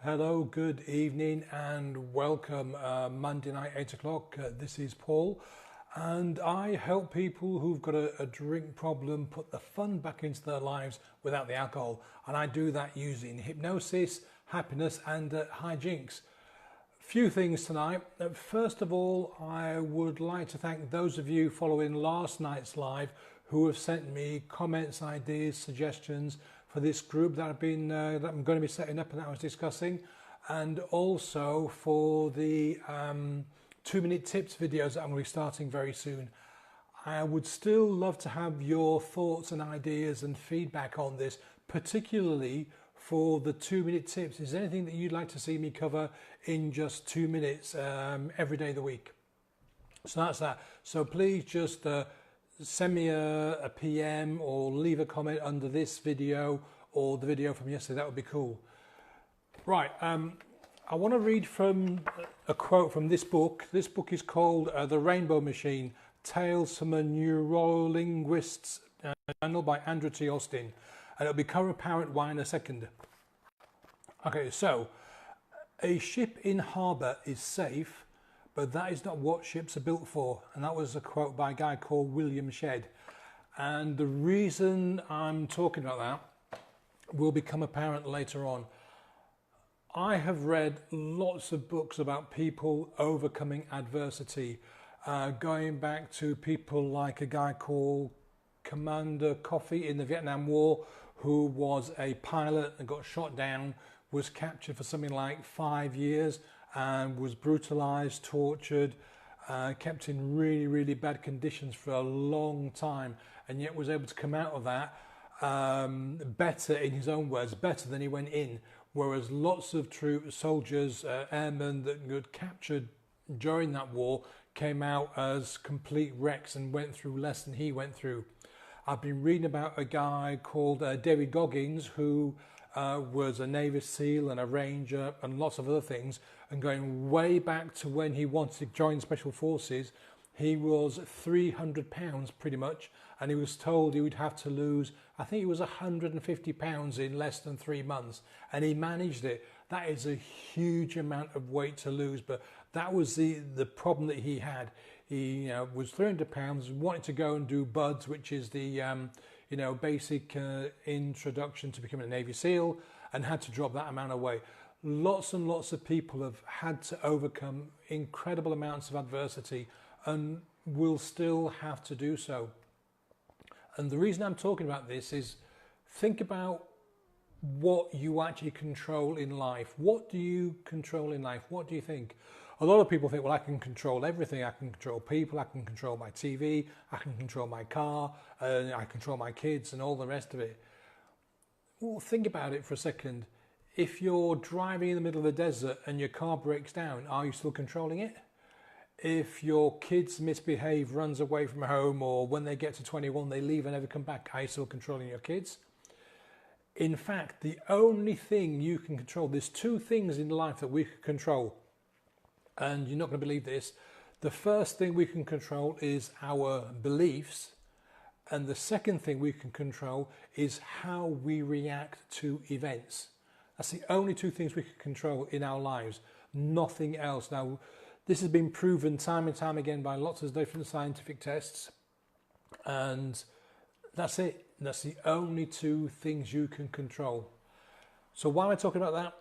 Hello, good evening and welcome. Monday night, 8 o'clock. This is Paul and I help people who've got a drink problem put the fun back into their lives without the alcohol. And I do that using hypnosis, happiness and hijinks. Few things tonight. First of all, I would like to thank those of you following last night's live who have sent me comments, ideas, suggestions for this group that I'm going to be setting up and that I was discussing, and also for the 2-minute tips videos that I'm going to be starting very soon. I would still love to have your thoughts and ideas and feedback on this, particularly for the 2-minute tips. Is there anything that you'd like to see me cover in just 2 minutes every day of the week? So that's that. So please just send me a PM or leave a comment under this video or the video from yesterday. That would be cool. Right, I want to read from a quote from this book. This book is called The Rainbow Machine, Tales from a Neurolinguist's Journal by Andrew T. Austin. And it'll become apparent why in a second. Okay, so a ship in harbour is safe, but that is not what ships are built for. And that was a quote by a guy called William Shedd. And the reason I'm talking about that will become apparent later on. I have read lots of books about people overcoming adversity, going back to people like a guy called Commander Coffee in the Vietnam War, who was a pilot and got shot down, was captured for something like 5 years, and was brutalized, tortured, kept in really, really bad conditions for a long time, and yet was able to come out of that better, in his own words, better than he went in. Whereas lots of troops, soldiers, airmen that got captured during that war came out as complete wrecks and went through less than he went through. I've been reading about a guy called David Goggins, who was a Navy SEAL and a Ranger and lots of other things, and going way back to when he wanted to join Special Forces. He was 300 pounds pretty much, and he was told he would have to lose, I think it was 150 pounds in less than 3 months, and he managed it. That is a huge amount of weight to lose, but that was the problem that he had. He was 300 pounds, wanted to go and do BUDS, which is the basic introduction to becoming a Navy SEAL, and had to drop that amount of weight. Lots and lots of people have had to overcome incredible amounts of adversity and will still have to do so. And the reason I'm talking about this is, think about what you actually control in life. What do you control in life? What do you think? A lot of people think, well, I can control everything. I can control people, I can control my TV, I can control my car, I control my kids and all the rest of it. Well, think about it for a second. If you're driving in the middle of the desert and your car breaks down, are you still controlling it? If your kids misbehave, runs away from home, or when they get to 21, they leave and never come back, are you still controlling your kids? In fact, the only thing you can control, there's 2 things in life that we can control. And you're not going to believe this. The first thing we can control is our beliefs. And the second thing we can control is how we react to events. That's the only 2 things we can control in our lives. Nothing else. Now, this has been proven time and time again by lots of different scientific tests. And that's it. That's the only 2 things you can control. So why am I talking about that?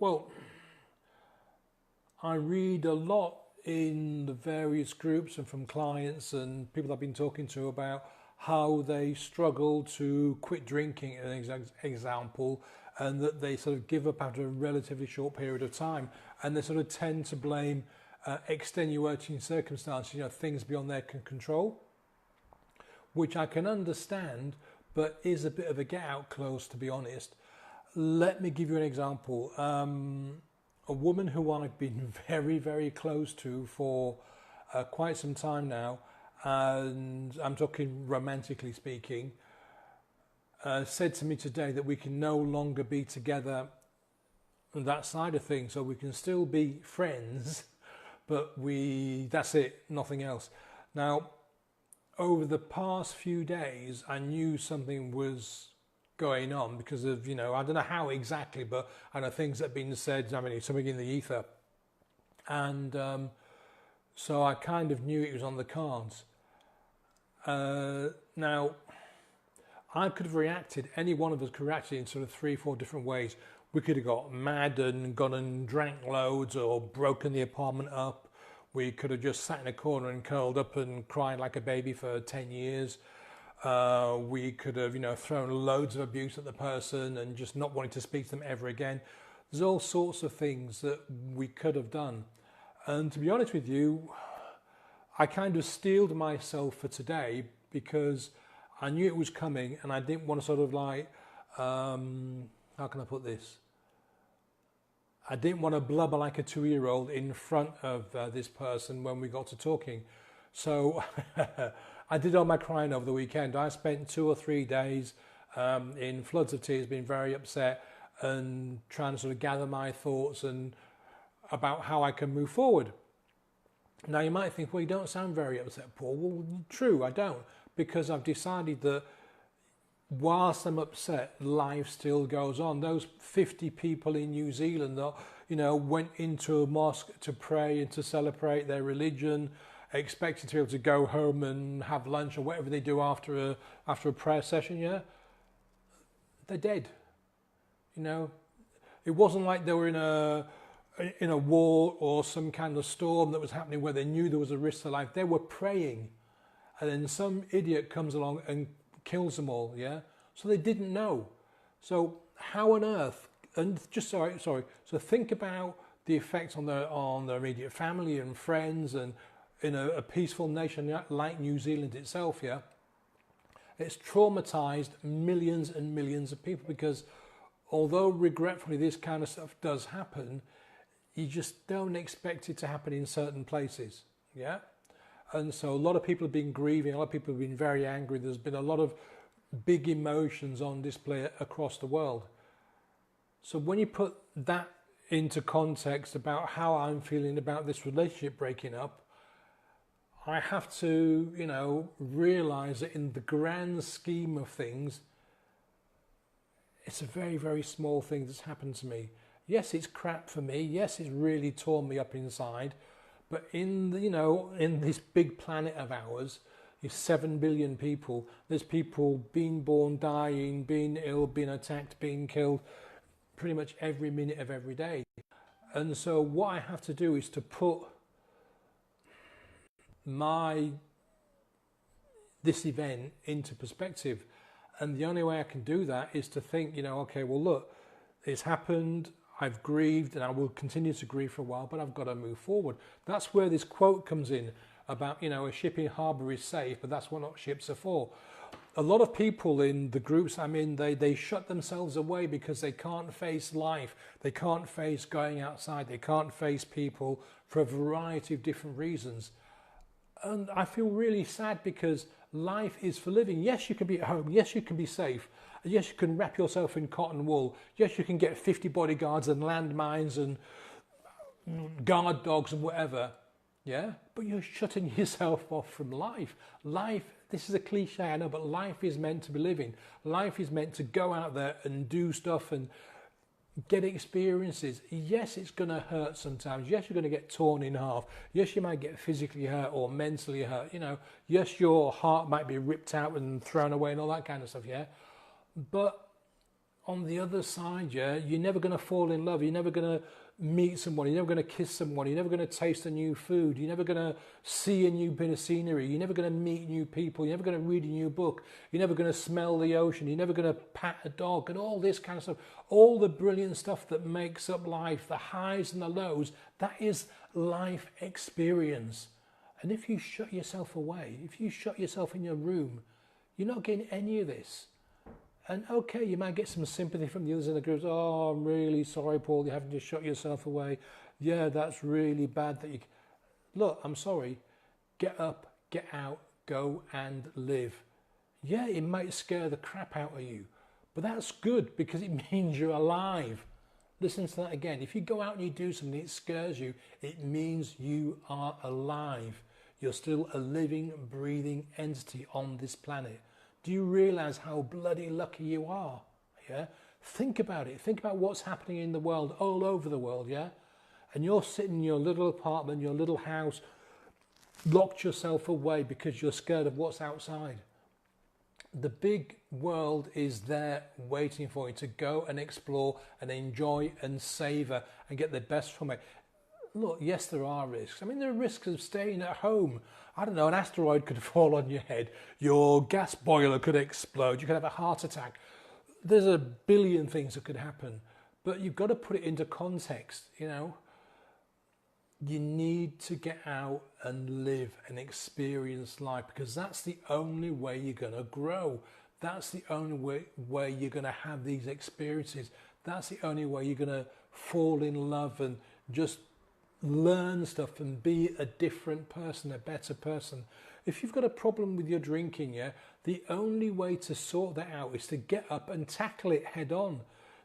Well, I read a lot in the various groups and from clients and people I've been talking to about how they struggle to quit drinking, as an example, and that they sort of give up after a relatively short period of time, and they sort of tend to blame extenuating circumstances, things beyond their control, which I can understand, but is a bit of a get-out clause, to be honest. Let me give you an example. A woman who I've been very, very close to for quite some time now, and I'm talking romantically speaking, said to me today that we can no longer be together on that side of things, so we can still be friends, but that's it, nothing else. Now, over the past few days, I knew something was going on because of, I don't know how exactly, but I know things that have been said, something in the ether. And so I kind of knew it was on the cards. Now, I could have reacted, any one of us could have reacted in sort of 3 or 4 different ways. We could have got mad and gone and drank loads or broken the apartment up. We could have just sat in a corner and curled up and cried like a baby for 10 years. We could have, thrown loads of abuse at the person and just not wanting to speak to them ever again. There's all sorts of things that we could have done. And to be honest with you, I kind of steeled myself for today because I knew it was coming and I didn't want to sort of like, how can I put this? I didn't want to blubber like a 2-year-old in front of this person when we got to talking. So I did all my crying over the weekend. I spent 2 or 3 days in floods of tears, being very upset and trying to sort of gather my thoughts and about how I can move forward. Now you might think, well, you don't sound very upset, Paul. Well, true, I don't, because I've decided that whilst I'm upset, life still goes on. Those 50 people in New Zealand that, went into a mosque to pray and to celebrate their religion, expecting to be able to go home and have lunch or whatever they do after a prayer session, yeah, they're dead. It wasn't like they were in a war or some kind of storm that was happening where they knew there was a risk to life. They were praying, and then some idiot comes along and kills them all, yeah? So they didn't know. So how on earth, and just sorry, so think about the effects on their immediate family and friends, and in a peaceful nation like New Zealand itself, yeah? It's traumatized millions and millions of people because although regretfully this kind of stuff does happen, you just don't expect it to happen in certain places, yeah? And so a lot of people have been grieving, a lot of people have been very angry. There's been a lot of big emotions on display across the world. So when you put that into context about how I'm feeling about this relationship breaking up, I have to, realize that in the grand scheme of things, it's a very, very small thing that's happened to me. Yes, it's crap for me. Yes, it's really torn me up inside. But in this big planet of ours, 7 billion people, there's people being born, dying, being ill, being attacked, being killed, pretty much every minute of every day. And so what I have to do is to put this event into perspective. And the only way I can do that is to think, okay, well, look, it's happened. I've grieved and I will continue to grieve for a while, but I've got to move forward. That's where this quote comes in about, a ship in harbour is safe, but that's what not ships are for. A lot of people in the groups I'm in, they shut themselves away because they can't face life. They can't face going outside. They can't face people for a variety of different reasons. And I feel really sad because life is for living. Yes, you can be at home. Yes, you can be safe. Yes, you can wrap yourself in cotton wool. Yes, you can get 50 bodyguards and landmines and guard dogs and whatever. Yeah, but you're shutting yourself off from life. Life, this is a cliche, I know, but life is meant to be living. Life is meant to go out there and do stuff and get experiences. Yes, it's going to hurt sometimes. Yes, you're going to get torn in half. Yes, you might get physically hurt or mentally hurt. Yes, your heart might be ripped out and thrown away and all that kind of stuff, yeah? But on the other side, yeah, you're never going to fall in love. You're never going to meet someone. You're never going to kiss someone. You're never going to taste a new food. You're never going to see a new bit of scenery. You're never going to meet new people. You're never going to read a new book. You're never going to smell the ocean. You're never going to pat a dog and all this kind of stuff. All the brilliant stuff that makes up life, the highs and the lows, that is life experience. And if you shut yourself away, if you shut yourself in your room, you're not getting any of this. And okay, you might get some sympathy from the others in the groups. Oh, I'm really sorry, Paul, you're having to shut yourself away. Yeah, that's really bad that you... Look, I'm sorry. Get up, get out, go and live. Yeah, it might scare the crap out of you, but that's good because it means you're alive. Listen to that again. If you go out and you do something that scares you, it means you are alive. You're still a living, breathing entity on this planet. Do you realise how bloody lucky you are? yeah? Think about it. Think about what's happening in the world, all over the world, yeah? And you're sitting in your little apartment, your little house, locked yourself away because you're scared of what's outside. The big world is there waiting for you to go and explore and enjoy and savor and get the best from it. Look, yes, there are risks. I mean, there are risks of staying at home. I don't know, an asteroid could fall on your head. Your gas boiler could explode. You could have a heart attack. There's a billion things that could happen. But you've got to put it into context, you know. You need to get out and live and experience life, because that's the only way you're going to grow. That's the only way you're going to have these experiences. That's the only way you're going to fall in love and just learn stuff and be a different person, a better person. If you've got a problem with your drinking, yeah, the only way to sort that out is to get up and tackle it head on.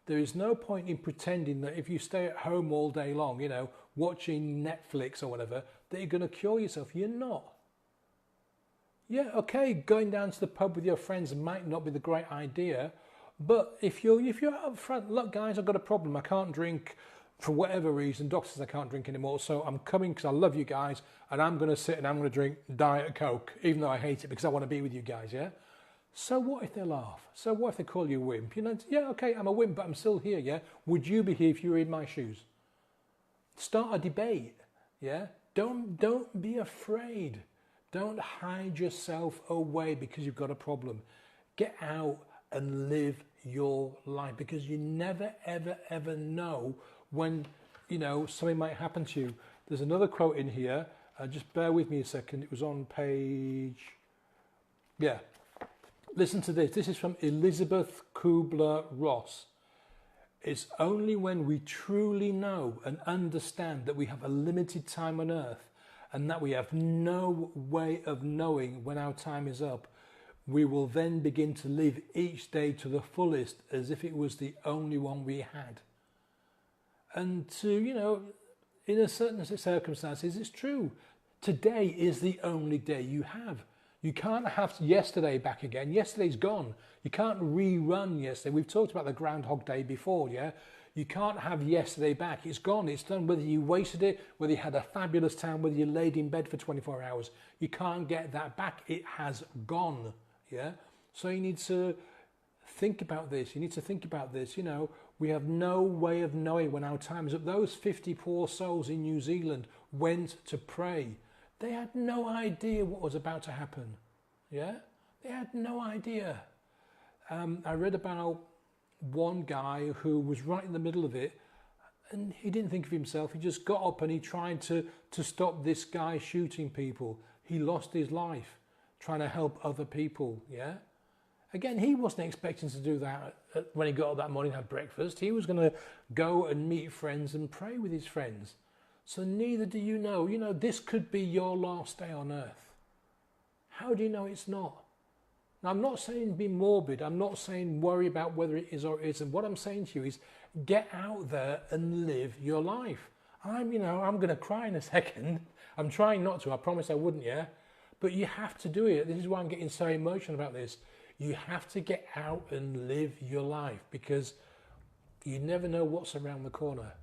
There is no point in pretending that if you stay at home all day long, you know, watching Netflix or whatever, that you're going to cure yourself. You're not. Yeah, okay, going down to the pub with your friends might not be the great idea, but if you're up front, look guys, I've got a problem. I can't drink for whatever reason. Doctor says I can't drink anymore, so I'm coming because I love you guys, and I'm going to sit and I'm going to drink Diet Coke, even though I hate it, because I want to be with you guys, yeah? So what if they laugh? So what if they call you a wimp? You know, yeah, okay, I'm a wimp, but I'm still here, yeah? Would you be here if you were in my shoes? Start a debate, yeah? Don't be afraid. Don't hide yourself away because you've got a problem. Get out and live your life, because you never, ever, ever know when, you know, something might happen to you. There's another quote in here. Just bear with me a second. It was on page... Yeah. Listen to this. This is from Elizabeth Kubler-Ross. It's only when we truly know and understand that we have a limited time on earth and that we have no way of knowing when our time is up, we will then begin to live each day to the fullest as if it was the only one we had. And to, you know, in a certain circumstances, it's true. Today is the only day you have. You can't have yesterday back again. Yesterday's gone. You can't rerun yesterday. We've talked about the Groundhog Day before, yeah? You can't have yesterday back. It's gone. It's done. Whether you wasted it, whether you had a fabulous time, whether you laid in bed for 24 hours, you can't get that back. It has gone, yeah? So you need to think about this. You need to think about this. You know, we have no way of knowing when our time is up. Those 50 poor souls in New Zealand went to pray. They had no idea what was about to happen. Yeah? They had no idea. I read about one guy who was right in the middle of it, and he didn't think of himself. He just got up and he tried to stop this guy shooting people. He lost his life trying to help other people. Yeah? Again, he wasn't expecting to do that when he got up that morning and had breakfast. He was going to go and meet friends and pray with his friends. So neither do you know. You know, this could be your last day on earth. How do you know it's not? Now, I'm not saying be morbid. I'm not saying worry about whether it is or isn't. What I'm saying to you is get out there and live your life. I'm going to cry in a second. I'm trying not to. I promise I wouldn't, yeah? But you have to do it. This is why I'm getting so emotional about this. You have to get out and live your life, because you never know what's around the corner.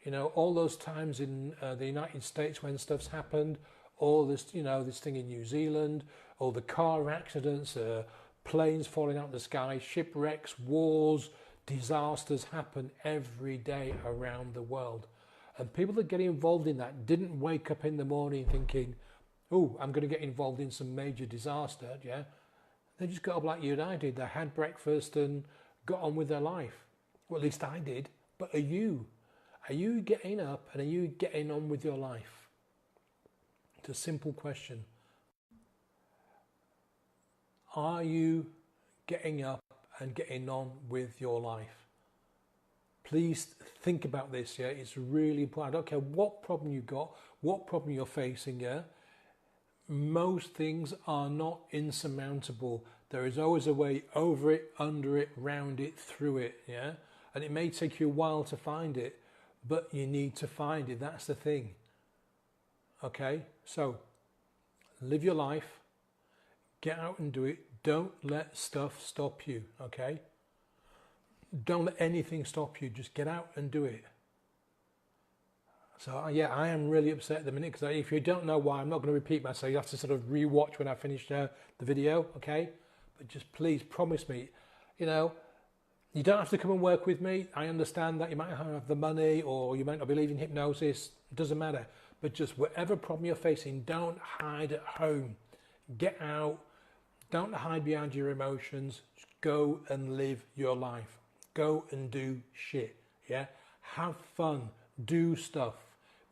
You know, all those times in the United States when stuff's happened, all this, you know, this thing in New Zealand, all the car accidents, planes falling out of the sky, shipwrecks, wars, disasters happen every day around the world. And people that get involved in that didn't wake up in the morning thinking, oh, I'm going to get involved in some major disaster, yeah? They just got up like you and I did. They had breakfast and got on with their life. Well, at least I did. But are you? Are you getting up and are you getting on with your life? It's a simple question. Are you getting up and getting on with your life? Please think about this, yeah? It's really important. I don't care what problem you've got, what problem you're facing, yeah? Most things are not insurmountable. There is always a way over it, under it, round it, through it, yeah? And it may take you a while to find it, but you need to find it. That's the thing. Okay? So, live your life. Get out and do it. Don't let stuff stop you, okay? don't let anything stop you. Just get out and do it. So yeah, I am really upset at the minute, because if you don't know why, I'm not going to repeat myself. You have to sort of re-watch when I finish the video, okay? But just please promise me, you know, you don't have to come and work with me. I understand that you might not have the money, or you might not believe in hypnosis. It doesn't matter. But just whatever problem you're facing, don't hide at home. Get out. Don't hide behind your emotions. Just go and live your life. Go and do shit. Yeah? Have fun. Do stuff.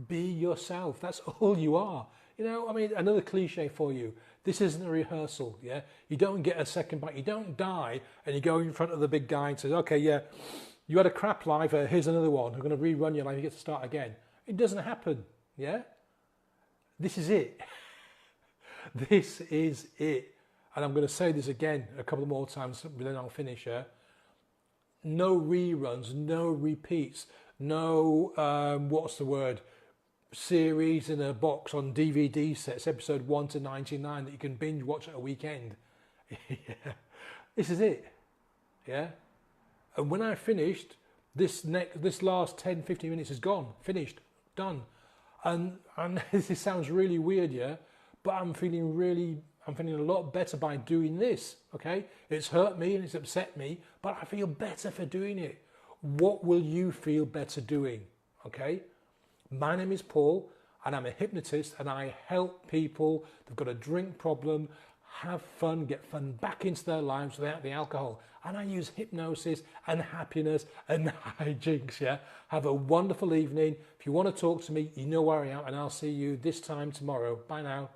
Be yourself. That's all you are. You know, I mean, another cliche for you. This isn't a rehearsal, yeah? You don't get a second bite. You don't die and you go in front of the big guy and say, okay, yeah, you had a crap life, here's another one. I'm going to rerun your life, you get to start again. It doesn't happen, yeah? This is it. This is it. And I'm going to say this again a couple more times, then I'll finish, yeah? No reruns, no repeats, no, what's the word? Series in a box on DVD sets, episode 1 to 99, that you can binge watch at a weekend. Yeah. This is it. Yeah. And when I finished, this last 10-15 minutes is gone, finished, done. And this sounds really weird, yeah, but I'm feeling a lot better by doing this. Okay, it's hurt me and it's upset me, but I feel better for doing it. What will you feel better doing? Okay. My name is Paul, and I'm a hypnotist, and I help people that've got a drink problem have fun, get fun back into their lives without the alcohol. And I use hypnosis and happiness and hijinks, yeah? Have a wonderful evening. If you want to talk to me, you know where I am, and I'll see you this time tomorrow. Bye now.